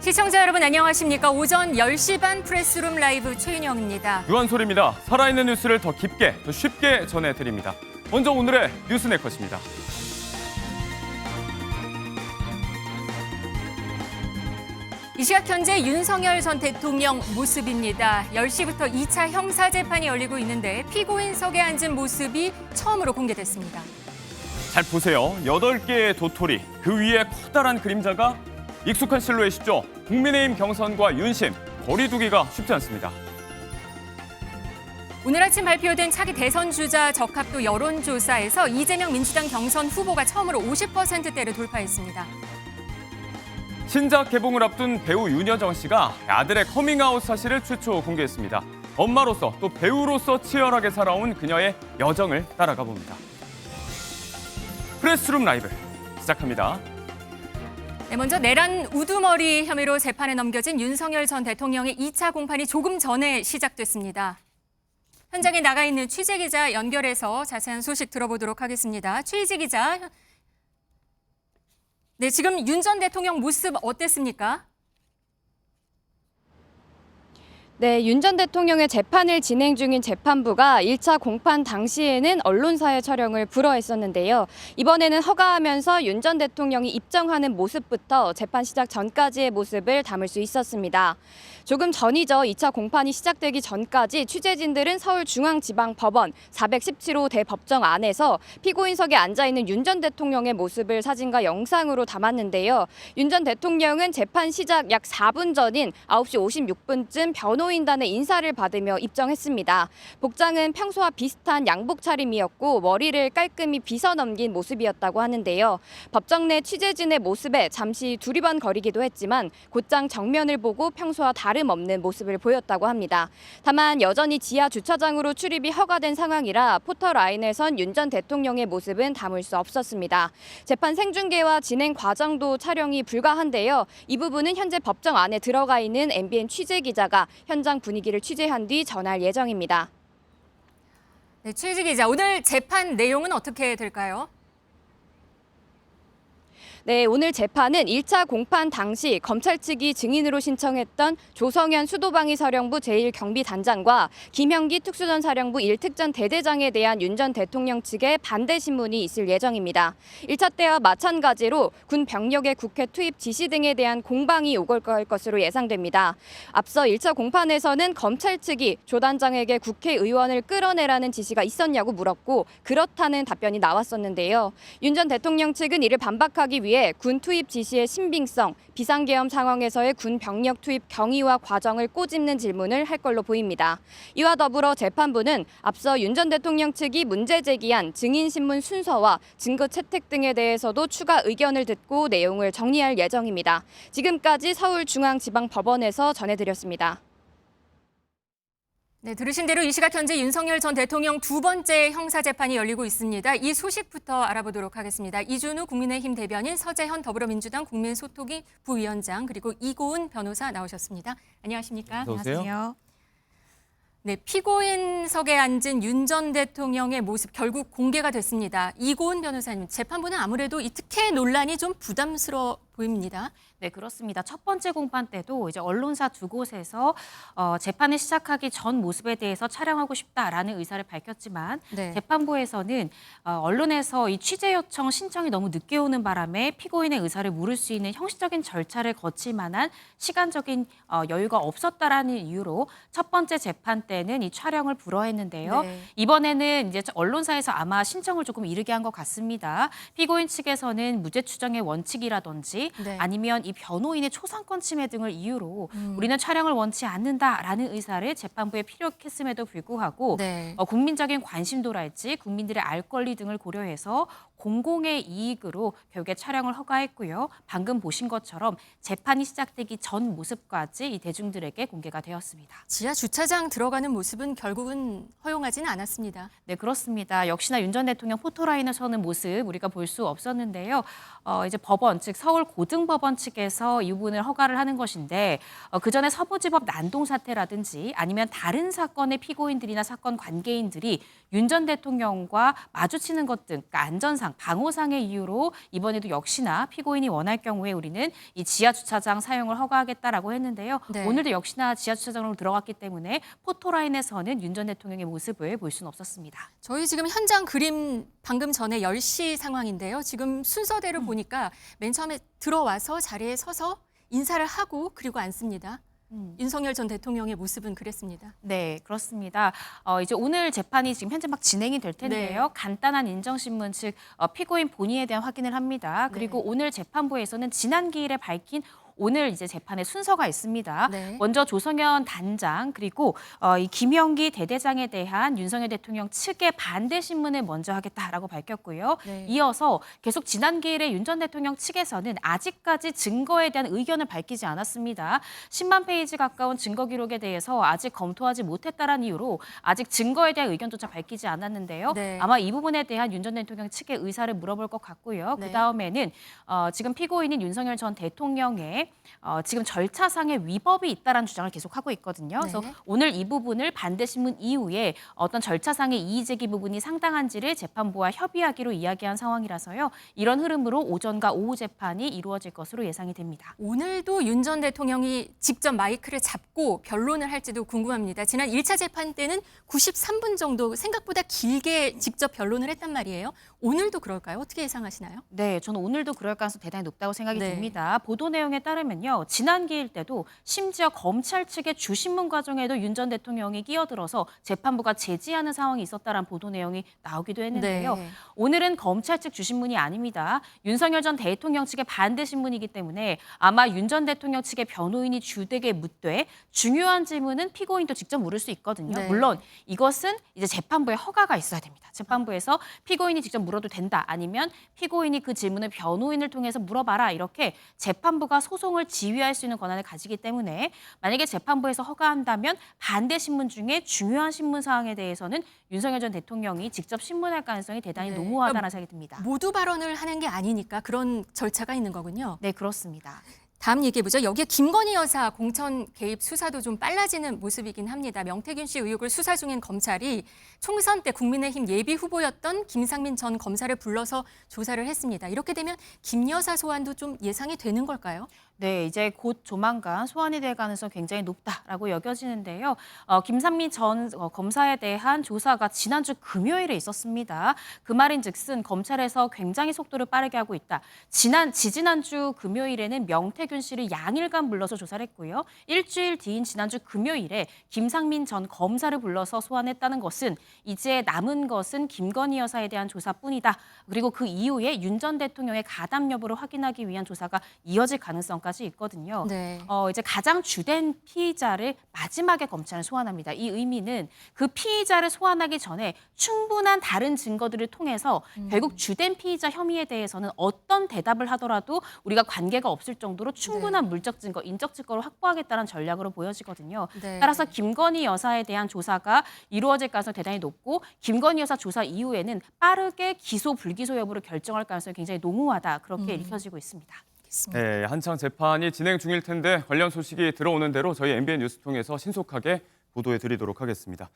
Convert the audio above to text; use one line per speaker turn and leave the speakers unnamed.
시청자 여러분 안녕하십니까? 오전 10시 반 프레스룸 라이브 최윤영입니다.
유한솔입니다. 살아있는 뉴스를 더 깊게, 더 쉽게 전해드립니다. 먼저 오늘의 뉴스 네컷입니다.
이 시각 현재 윤석열 전 대통령 모습입니다. 10시부터 2차 형사재판이 열리고 있는데 피고인석에 앉은 모습이 처음으로 공개됐습니다.
잘 보세요. 8개의 도토리, 그 위에 커다란 그림자가 익숙한 실루엣이죠. 국민의힘 경선과 윤심, 거리 두기가 쉽지 않습니다.
오늘 아침 발표된 차기 대선 주자 적합도 여론조사에서 이재명 민주당 경선 후보가 처음으로 50%대를 돌파했습니다.
신작 개봉을 앞둔 배우 윤여정 씨가 아들의 커밍아웃 사실을 최초 공개했습니다. 엄마로서 또 배우로서 치열하게 살아온 그녀의 여정을 따라가 봅니다. 프레스룸 라이브 시작합니다.
네, 먼저 내란 우두머리 혐의로 재판에 넘겨진 윤석열 전 대통령의 2차 공판이 조금 전에 시작됐습니다. 현장에 나가 있는 취재기자 연결해서 자세한 소식 들어보도록 하겠습니다. 취재기자, 네, 지금 윤 전 대통령 모습 어땠습니까?
네, 윤 전 대통령의 재판을 진행 중인 재판부가 1차 공판 당시에는 언론사의 촬영을 불허했었는데요. 이번에는 허가하면서 윤 전 대통령이 입정하는 모습부터 재판 시작 전까지의 모습을 담을 수 있었습니다. 조금 전이죠. 2차 공판이 시작되기 전까지 취재진들은 서울중앙지방법원 417호 대법정 안에서 피고인석에 앉아있는 윤 전 대통령의 모습을 사진과 영상으로 담았는데요. 윤 전 대통령은 재판 시작 약 4분 전인 9시 56분쯤 변호인단의 인사를 받으며 입정했습니다. 복장은 평소와 비슷한 양복 차림이었고 머리를 깔끔히 빗어 넘긴 모습이었다고 하는데요. 법정 내 취재진의 모습에 잠시 두리번거리기도 했지만 곧장 정면을 보고 평소와 다름없는 모습을 보였다고 합니다. 다만 여전히 지하 주차장으로 출입이 허가된 상황이라 포터라인에선 윤 전 대통령의 모습은 담을 수 없었습니다. 재판 생중계와 진행 과정도 촬영이 불가한데요. 이 부분은 현재 법정 안에 들어가 있는 MBN 취재기자가 현장 분위기를 취재한 뒤 전할 예정입니다.
네, 취재기자, 오늘 재판 내용은 어떻게 될까요?
네, 오늘 재판은 1차 공판 당시 검찰 측이 증인으로 신청했던 조성현 수도방위 사령부 제1경비단장과 김형기 특수전 사령부 1특전 대대장에 대한 윤 전 대통령 측의 반대 신문이 있을 예정입니다. 1차 때와 마찬가지로 군 병력의 국회 투입 지시 등에 대한 공방이 오갈 것으로 예상됩니다. 앞서 1차 공판에서는 검찰 측이 조 단장에게 국회의원을 끌어내라는 지시가 있었냐고 물었고 그렇다는 답변이 나왔었는데요. 윤 전 대통령 측은 이를 반박하기 위해 군 투입 지시의 신빙성, 비상계엄 상황에서의 군 병력 투입 경위와 과정을 꼬집는 질문을 할 걸로 보입니다. 이와 더불어 재판부는 앞서 윤 전 대통령 측이 문제 제기한 증인신문 순서와 증거 채택 등에 대해서도 추가 의견을 듣고 내용을 정리할 예정입니다. 지금까지 서울중앙지방법원에서 전해드렸습니다.
네, 들으신 대로 이 시각 현재 윤석열 전 대통령 두 번째 형사재판이 열리고 있습니다. 이 소식부터 알아보도록 하겠습니다. 이준우 국민의힘 대변인, 서재현 더불어민주당 국민소통위 부위원장, 그리고 이고은 변호사 나오셨습니다. 안녕하십니까?
안녕하세요.
네, 피고인석에 앉은 윤 전 대통령의 모습 결국 공개가 됐습니다. 이고은 변호사님, 재판부는 아무래도 이 특혜 논란이 좀 부담스러워 보입니다.
네, 그렇습니다. 첫 번째 공판 때도 이제 언론사 두 곳에서 재판을 시작하기 전 모습에 대해서 촬영하고 싶다라는 의사를 밝혔지만
네.
재판부에서는 언론에서 이 취재 요청 신청이 너무 늦게 오는 바람에 피고인의 의사를 물을 수 있는 형식적인 절차를 거칠 만한 시간적인 여유가 없었다라는 이유로 첫 번째 재판 때는 이 촬영을 불허했는데요.
네.
이번에는 이제 언론사에서 아마 신청을 조금 이르게 한 것 같습니다. 피고인 측에서는 무죄 추정의 원칙이라든지
네.
아니면 이 변호인의 초상권 침해 등을 이유로 우리는 촬영을 원치 않는다라는 의사를 재판부에 피력했음에도 불구하고
네.
국민적인 관심도랄지 국민들의 알 권리 등을 고려해서 공공의 이익으로 결국에 촬영을 허가했고요. 방금 보신 것처럼 재판이 시작되기 전 모습까지 이 대중들에게 공개가 되었습니다.
지하 주차장 들어가는 모습은 결국은 허용하지는 않았습니다.
네, 그렇습니다. 역시나 윤 전 대통령 포토라인에 서는 모습 우리가 볼 수 없었는데요. 이제 법원, 즉 서울 고등법원 측에 대통령께서 이 부분을 허가를 하는 것인데 그전에 서부지법 난동 사태라든지 아니면 다른 사건의 피고인들이나 사건 관계인들이 윤 전 대통령과 마주치는 것 등 그러니까 안전상, 방호상의 이유로 이번에도 역시나 피고인이 원할 경우에 우리는 이 지하 주차장 사용을 허가하겠다라고 했는데요.
네.
오늘도 역시나 지하 주차장으로 들어갔기 때문에 포토라인에서는 윤 전 대통령의 모습을 볼 수는 없었습니다.
저희 지금 현장 그림 방금 전에 10시 상황인데요. 지금 순서대로 보니까 맨 처음에 들어와서 자리에 서서 인사를 하고 그리고 앉습니다. 윤석열 전 대통령의 모습은 그랬습니다.
네, 그렇습니다. 이제 오늘 재판이 지금 현재 막 진행이 될 텐데요.
네.
간단한 인정신문 즉 피고인 본인에 대한 확인을 합니다. 그리고
네.
오늘 재판부에서는 지난 기일에 밝힌 오늘 이제 재판의 순서가 있습니다.
네.
먼저 조성현 단장 그리고 이 김영기 대대장에 대한 윤석열 대통령 측의 반대 신문을 먼저 하겠다라고 밝혔고요.
네.
이어서 계속 지난 기일에 윤 전 대통령 측에서는 아직까지 증거에 대한 의견을 밝히지 않았습니다. 10만 페이지 가까운 증거 기록에 대해서 아직 검토하지 못했다라는 이유로 아직 증거에 대한 의견조차 밝히지 않았는데요.
네.
아마 이 부분에 대한 윤 전 대통령 측의 의사를 물어볼 것 같고요.
네.
그다음에는 지금 피고인인 윤석열 전 대통령의 지금 절차상의 위법이 있다라는 주장을 계속하고 있거든요.
네.
그래서 오늘 이 부분을 반대신문 이후에 어떤 절차상의 이의제기 부분이 상당한지를 재판부와 협의하기로 이야기한 상황이라서요. 이런 흐름으로 오전과 오후 재판이 이루어질 것으로 예상이 됩니다.
오늘도 윤 전 대통령이 직접 마이크를 잡고 변론을 할지도 궁금합니다. 지난 1차 재판 때는 93분 정도 생각보다 길게 직접 변론을 했단 말이에요. 오늘도 그럴까요? 어떻게 예상하시나요?
네, 저는 오늘도 그럴 가능성이 대단히 높다고 생각이
네.
듭니다. 보도 내용에 따르면요. 지난 기일 때도 심지어 검찰 측의 주신문 과정에도 윤 전 대통령이 끼어들어서 재판부가 제지하는 상황이 있었다라는 보도 내용이 나오기도 했는데요.
네.
오늘은 검찰 측 주신문이 아닙니다. 윤석열 전 대통령 측의 반대 신문이기 때문에 아마 윤 전 대통령 측의 변호인이 주되게 묻되 중요한 질문은 피고인도 직접 물을 수 있거든요.
네.
물론 이것은 이제 재판부의 허가가 있어야 됩니다. 재판부에서 피고인이 직접 물어도 된다. 아니면 피고인이 그 질문을 변호인을 통해서 물어봐라. 이렇게 재판부가 소송을 지휘할 수 있는 권한을 가지기 때문에 만약에 재판부에서 허가한다면 반대 신문 중에 중요한 신문 사항에 대해서는 윤석열 전 대통령이 직접 신문할 가능성이 대단히
네.
농후하다는 생각이 듭니다.
모두 발언을 하는 게 아니니까 그런 절차가 있는 거군요.
네, 그렇습니다.
다음 얘기해보죠. 여기에 김건희 여사 공천 개입 수사도 좀 빨라지는 모습이긴 합니다. 명태균 씨 의혹을 수사 중인 검찰이 총선 때 국민의힘 예비 후보였던 김상민 전 검사를 불러서 조사를 했습니다. 이렇게 되면 김 여사 소환도 좀 예상이 되는 걸까요?
네, 이제 곧 조만간 소환이 될 가능성이 굉장히 높다라고 여겨지는데요. 김상민 전 검사에 대한 조사가 지난주 금요일에 있었습니다. 그 말인즉슨 검찰에서 굉장히 속도를 빠르게 하고 있다. 지지난주 금요일에는 명태균 씨를 양일간 불러서 조사를 했고요. 일주일 뒤인 지난주 금요일에 김상민 전 검사를 불러서 소환했다는 것은 이제 남은 것은 김건희 여사에 대한 조사뿐이다. 그리고 그 이후에 윤 전 대통령의 가담 여부를 확인하기 위한 조사가 이어질 가능성까지 있거든요.
네.
이제 가장 주된 피의자를 마지막에 검찰은 소환합니다. 이 의미는 그 피의자를 소환하기 전에 충분한 다른 증거들을 통해서 결국 주된 피의자 혐의에 대해서는 어떤 대답을 하더라도 우리가 관계가 없을 정도로 충분한 물적 증거, 인적 증거를 확보하겠다는 전략으로 보여지거든요.
네.
따라서 김건희 여사에 대한 조사가 이루어질 가능성이 대단히 높고 김건희 여사 조사 이후에는 빠르게 기소 불기소 여부를 결정할 가능성이 굉장히 농후하다. 그렇게 읽혀지고 있습니다.
네, 한창 재판이 진행 중일 텐데 관련 소식이 들어오는 대로 저희 MBN 뉴스 통해서 신속하게 보도해 드리도록 하겠습니다.